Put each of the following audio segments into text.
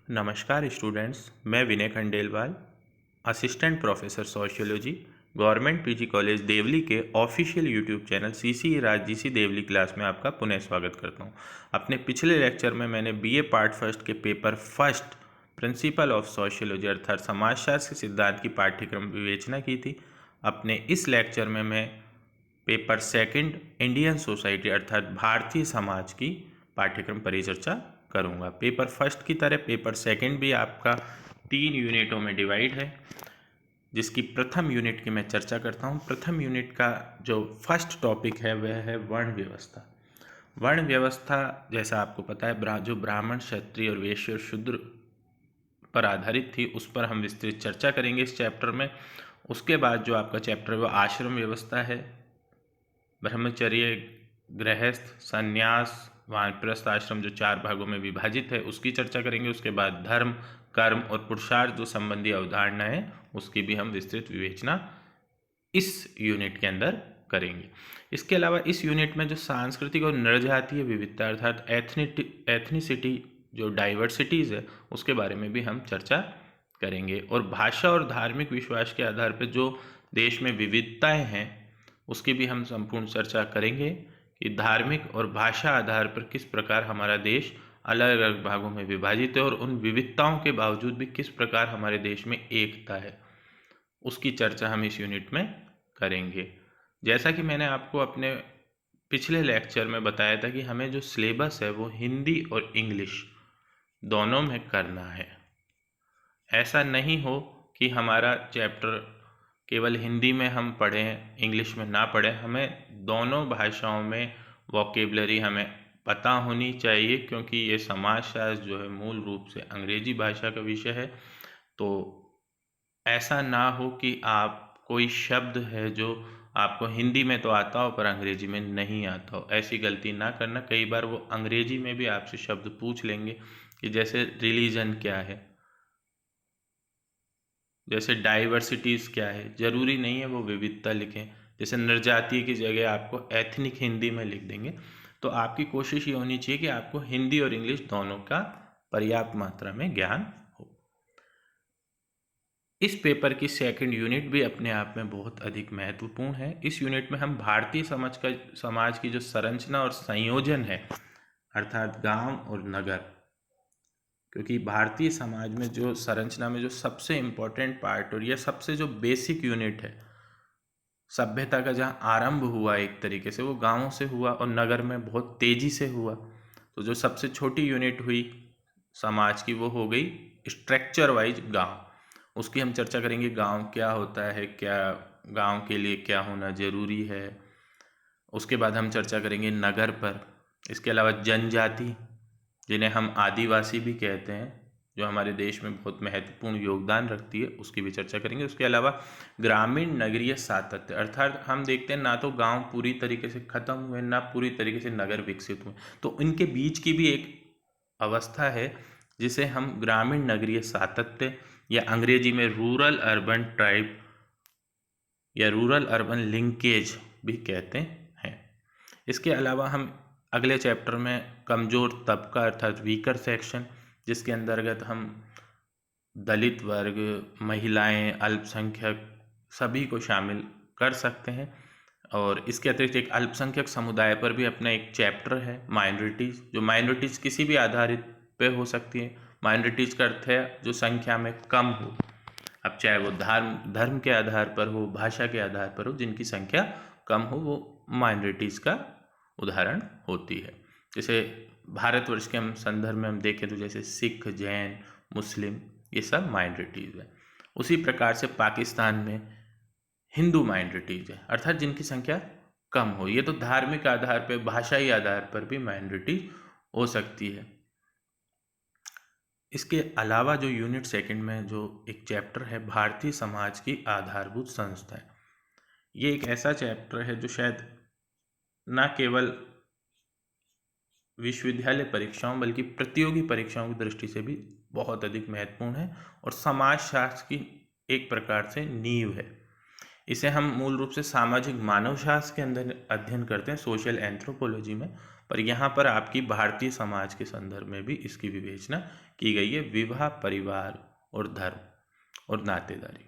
नमस्कार स्टूडेंट्स, मैं Vinay Khandelwal, assistant professor sociology, government PG college Deoli के official YouTube channel CC Raj G C Deoli class में आपका पुनः स्वागत करता हूं। अपने पिछले लेक्चर में मैंने बीए पार्ट फर्स्ट के paper first principle of sociology अर्थात समाजशास्त्र के सिद्धांत की पाठ्यक्रम विवेचना की थी। अपने इस लेक्चर में मैं पेपर सेकंड इंडियन सोसाइटी अर्थात भारतीय समाज की पाठ्यक्रम परिचर्चा करूंगा। पेपर फर्स्ट की तरह पेपर सेकंड भी आपका 3 यूनिटों में डिवाइड है, जिसकी प्रथम यूनिट की मैं चर्चा करता हूं। प्रथम यूनिट का जो फर्स्ट टॉपिक है वह है वर्ण व्यवस्था। वर्ण व्यवस्था जैसा आपको पता है जो ब्राह्मण, क्षत्रिय और वैश्य और शूद्र पर आधारित थी, उस पर हम विस्तृत चर्चा करेंगे इस चैप्टर में। उसके बाद जो आपका चैप्टर है वो आश्रम व्यवस्था है। ब्रह्मचर्य, गृहस्थ, संन्यास, वानप्रस्थ आश्रम जो 4 भागों में विभाजित है उसकी चर्चा करेंगे। उसके बाद धर्म, कर्म और पुरुषार्थ जो संबंधी अवधारणा है उसकी भी हम विस्तृत विवेचना इस यूनिट के अंदर करेंगे। इसके अलावा इस यूनिट में जो सांस्कृतिक और नृजातीय विविधता अर्थात एथनिसिटी जो डाइवर्सिटीज है उसके बारे में भी हम चर्चा करेंगे। और भाषा और धार्मिक विश्वास के आधार पर जो देश में विविधताएं हैं उसकी भी हम संपूर्ण चर्चा करेंगे कि धार्मिक और भाषा आधार पर किस प्रकार हमारा देश अलग अलग भागों में विभाजित है और उन विविधताओं के बावजूद भी किस प्रकार हमारे देश में एकता है, उसकी चर्चा हम इस यूनिट में करेंगे। जैसा कि मैंने आपको अपने पिछले लेक्चर में बताया था कि हमें जो सिलेबस है वो हिंदी और इंग्लिश दोनों में करना है। ऐसा नहीं हो कि हमारा चैप्टर केवल हिंदी में हम पढ़ें, इंग्लिश में ना पढ़ें। हमें दोनों भाषाओं में वोकेबलरी हमें पता होनी चाहिए, क्योंकि ये समाजशास्त्र जो है मूल रूप से अंग्रेजी भाषा का विषय है। तो ऐसा ना हो कि आप कोई शब्द है जो आपको हिंदी में तो आता हो पर अंग्रेजी में नहीं आता हो, ऐसी गलती ना करना। कई बार वो अंग्रेजी में भी आपसे शब्द पूछ लेंगे कि जैसे रिलीजन क्या है, जैसे डाइवर्सिटीज़ क्या है। ज़रूरी नहीं है वो विविधता लिखें। जैसे नृजातीय की जगह आपको एथनिक हिंदी में लिख देंगे। तो आपकी कोशिश ये होनी चाहिए कि आपको हिंदी और इंग्लिश दोनों का पर्याप्त मात्रा में ज्ञान हो। इस पेपर की सेकंड यूनिट भी अपने आप में बहुत अधिक महत्वपूर्ण है। इस यूनिट में हम भारतीय समाज की जो संरचना और संयोजन है अर्थात गांव और नगर, क्योंकि भारतीय समाज में जो संरचना में जो सबसे इम्पोर्टेंट पार्ट और यह सबसे जो बेसिक यूनिट है, सभ्यता का जहाँ आरंभ हुआ एक तरीके से वो गांवों से हुआ और नगर में बहुत तेजी से हुआ। तो जो सबसे छोटी यूनिट हुई समाज की वो हो गई स्ट्रक्चर वाइज गांव। उसकी हम चर्चा करेंगे, गांव क्या होता है, क्या गांव के लिए क्या होना जरूरी है। उसके बाद हम चर्चा करेंगे नगर पर। इसके अलावा जनजाति जिन्हें हम आदिवासी भी कहते हैं, जो हमारे देश में बहुत महत्वपूर्ण योगदान रखती है, उसकी भी चर्चा करेंगे। उसके अलावा ग्रामीण नगरीय सातत्य अर्थात हम देखते हैं ना तो गांव पूरी तरीके से खत्म हुए ना पूरी तरीके से नगर विकसित हुए, तो इनके बीच की भी एक अवस्था है जिसे हम ग्रामीण नगरीय सातत्य या अंग्रेजी में रूरल अर्बन ट्राइब या रूरल अर्बन लिंकेज भी कहते हैं। इसके अलावा हम अगले चैप्टर में कमज़ोर तबका अर्थात वीकर सेक्शन, जिसके अंतर्गत हम दलित वर्ग, महिलाएं, अल्पसंख्यक सभी को शामिल कर सकते हैं। और इसके अतिरिक्त एक अल्पसंख्यक समुदाय पर भी अपना एक चैप्टर है माइनॉरिटीज़, जो माइनॉरिटीज़ किसी भी आधारित पे हो सकती है। माइनॉरिटीज़ का अर्थ है जो संख्या में कम हो, अब चाहे वो धर्म के आधार पर हो, भाषा के आधार पर हो, जिनकी संख्या कम हो वो माइनॉरिटीज़ का उदाहरण होती है। जैसे भारतवर्ष के हम संदर्भ में हम देखें तो जैसे सिख, जैन, मुस्लिम, ये सब माइनॉरिटीज़ है। उसी प्रकार से पाकिस्तान में हिंदू माइनॉरिटीज़ है अर्थात जिनकी संख्या कम हो। ये तो धार्मिक आधार पर, भाषाई आधार पर भी माइनॉरिटी हो सकती है। इसके अलावा जो यूनिट सेकंड में जो एक चैप्टर है भारतीय समाज की आधारभूत संस्थाएं, ये एक ऐसा चैप्टर है जो शायद न केवल विश्वविद्यालय परीक्षाओं बल्कि प्रतियोगी परीक्षाओं की दृष्टि से भी बहुत अधिक महत्वपूर्ण है और समाजशास्त्र की एक प्रकार से नींव है। इसे हम मूल रूप से सामाजिक मानवशास्त्र के अंदर अध्ययन करते हैं, सोशल एंथ्रोपोलॉजी में, पर यहाँ पर आपकी भारतीय समाज के संदर्भ में भी इसकी विवेचना की गई है। विवाह, परिवार और धर्म और नातेदारी,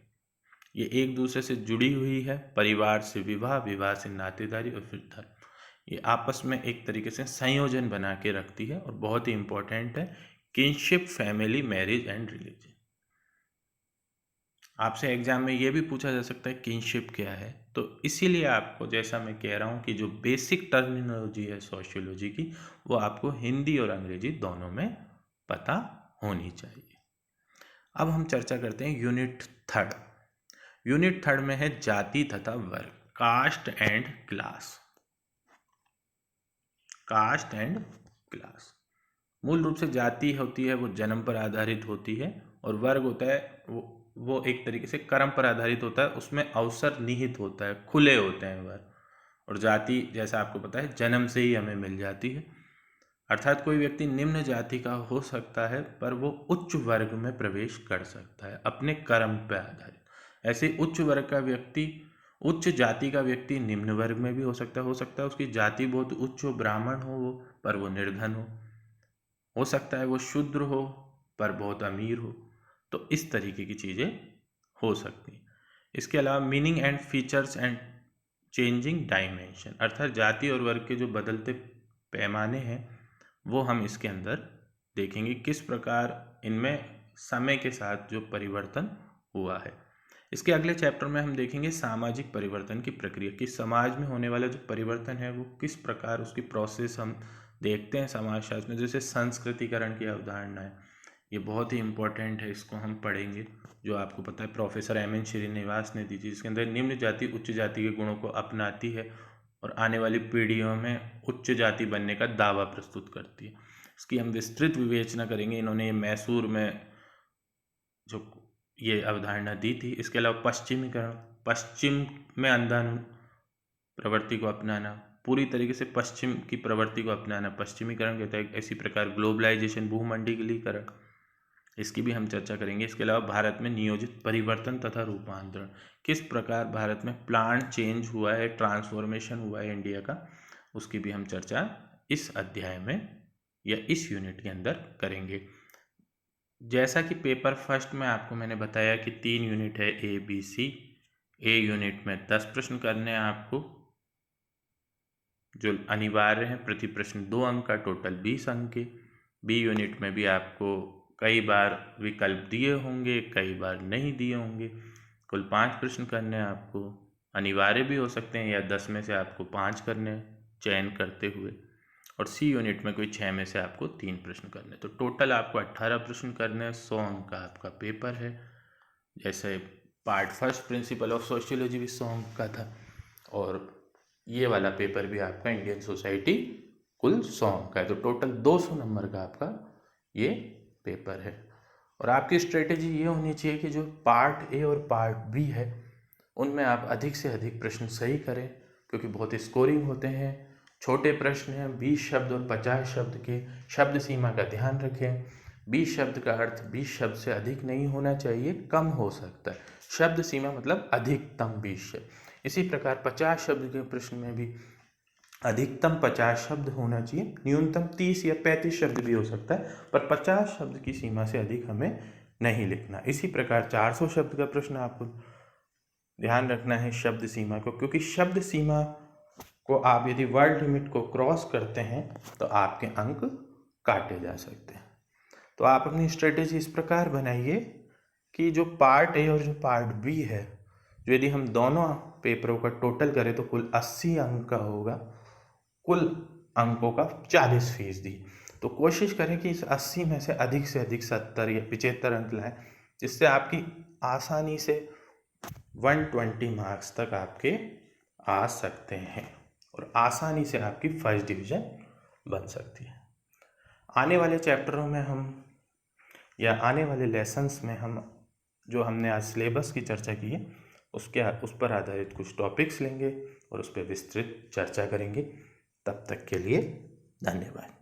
ये एक दूसरे से जुड़ी हुई है। परिवार से विवाह, विवाह से नातेदारी और फिर धर्म, ये आपस में एक तरीके से संयोजन बना के रखती है और बहुत ही इंपॉर्टेंट है। Kinship, family, marriage and religion. आपसे एग्जाम में ये भी पूछा जा सकता है किनशिप क्या है, तो इसीलिए आपको, जैसा मैं कह रहा हूँ कि जो बेसिक टर्मिनोलॉजी है सोशियोलॉजी की, वो आपको हिंदी और अंग्रेजी दोनों में पता होनी चाहिए। अब हम चर्चा करते हैं यूनिट थर्ड। यूनिट थर्ड में है जाति तथा वर्ग, caste and class. Caste and class, मूल रूप से जाति होती है वो जन्म पर आधारित होती है, और वर्ग होता है वो एक तरीके से कर्म पर आधारित होता है, उसमें अवसर निहित होता है, खुले होते हैं वर्ग। और जाति जैसा आपको पता है जन्म से ही हमें मिल जाती है, अर्थात कोई व्यक्ति निम्न जाति का हो सकता है पर वो उच्च वर्ग में प्रवेश कर सकता है अपने कर्म पर आधारित। ऐसे उच्च वर्ग का व्यक्ति, उच्च जाति का व्यक्ति निम्न वर्ग में भी हो सकता है उसकी जाति बहुत उच्च हो, ब्राह्मण हो वो, पर वो निर्धन हो सकता है वो शूद्र हो पर बहुत अमीर हो। तो इस तरीके की चीज़ें हो सकती हैं। इसके अलावा meaning and features and changing dimension, अर्थात जाति और वर्ग के जो बदलते पैमाने हैं वो हम इसके अंदर देखेंगे, किस प्रकार इनमें समय के साथ जो परिवर्तन हुआ है। इसके अगले चैप्टर में हम देखेंगे सामाजिक परिवर्तन की प्रक्रिया, कि समाज में होने वाला जो परिवर्तन है वो किस प्रकार उसकी प्रोसेस हम देखते हैं समाजशास्त्र में। जैसे संस्कृतिकरण की अवधारणा है, ये बहुत ही इम्पोर्टेंट है, इसको हम पढ़ेंगे, जो आपको पता है प्रोफेसर एम एन श्रीनिवास ने दी थी, जिसके अंदर निम्न जाति उच्च जाति के गुणों को अपनाती है और आने वाली पीढ़ियों में उच्च जाति बनने का दावा प्रस्तुत करती है। इसकी हम विस्तृत विवेचना करेंगे। इन्होंने ये मैसूर में जो ये अवधारणा दी थी। इसके अलावा पश्चिमीकरण, पश्चिम में अंधानुन प्रवृत्ति को अपनाना, पूरी तरीके से पश्चिम की प्रवृत्ति को अपनाना पश्चिमीकरण कहता है। इसी प्रकार ग्लोबलाइजेशन, भूमंडलीकरण, इसकी भी हम चर्चा करेंगे। इसके अलावा भारत में नियोजित परिवर्तन तथा रूपांतरण, किस प्रकार भारत में प्लान चेंज हुआ है, ट्रांसफॉर्मेशन हुआ है इंडिया का, उसकी भी हम चर्चा इस अध्याय में या इस यूनिट के अंदर करेंगे। जैसा कि पेपर फर्स्ट में आपको मैंने बताया कि 3 यूनिट है A B C. A unit में 10 प्रश्न करने हैं आपको जो अनिवार्य है, प्रति प्रश्न 2 अंक का, टोटल 20 अंक के। बी यूनिट में भी आपको कई बार विकल्प दिए होंगे, कई बार नहीं दिए होंगे। कुल 5 प्रश्न करने हैं आपको, अनिवार्य भी हो सकते हैं या 10 में से आपको 5 करने चयन करते हुए। और सी यूनिट में कोई 6 में से आपको 3 प्रश्न करने, तो टोटल आपको 18 प्रश्न करने हैं। 100 अंक का आपका पेपर है। जैसे part first principle of sociology भी 100 अंक का था, और ये वाला पेपर भी आपका इंडियन सोसाइटी कुल 100 अंक का है, तो टोटल 200 नंबर का आपका ये पेपर है। और आपकी स्ट्रेटेजी ये होनी चाहिए कि जो पार्ट ए और पार्ट बी है उनमें आप अधिक से अधिक प्रश्न सही करें, क्योंकि बहुत स्कोरिंग होते हैं, छोटे प्रश्न हैं, 20 शब्द और 50 शब्द के। शब्द सीमा का ध्यान रखें, 20 शब्द का अर्थ 20 शब्द से अधिक नहीं होना चाहिए, कम हो सकता है। शब्द सीमा मतलब अधिकतम 20 शब्द। इसी प्रकार 50 शब्द के प्रश्न में भी अधिकतम 50 शब्द होना चाहिए, न्यूनतम 30 या 35 शब्द भी हो सकता है, पर 50 शब्द की सीमा से अधिक हमें नहीं लिखना। इसी प्रकार 400 शब्द का प्रश्न आपको ध्यान रखना है शब्द सीमा को, क्योंकि शब्द सीमा को आप यदि वर्ड लिमिट को क्रॉस करते हैं तो आपके अंक काटे जा सकते हैं। तो आप अपनी स्ट्रेटेजी इस प्रकार बनाइए कि जो पार्ट ए और जो पार्ट बी है, जो यदि हम दोनों पेपरों का टोटल करें तो कुल 80 अंक का होगा, कुल अंकों का 40%। तो कोशिश करें कि इस 80 में से अधिक 70 या 75 अंक लाएं, जिससे आपकी आसानी से 120 मार्क्स तक आपके आ सकते हैं और आसानी से आपकी फर्स्ट डिवीज़न बन सकती है। आने वाले चैप्टरों में हम या आने वाले लेसन्स में हम जो हमने आज सिलेबस की चर्चा की है उस पर आधारित कुछ टॉपिक्स लेंगे और उस पर विस्तृत चर्चा करेंगे। तब तक के लिए धन्यवाद।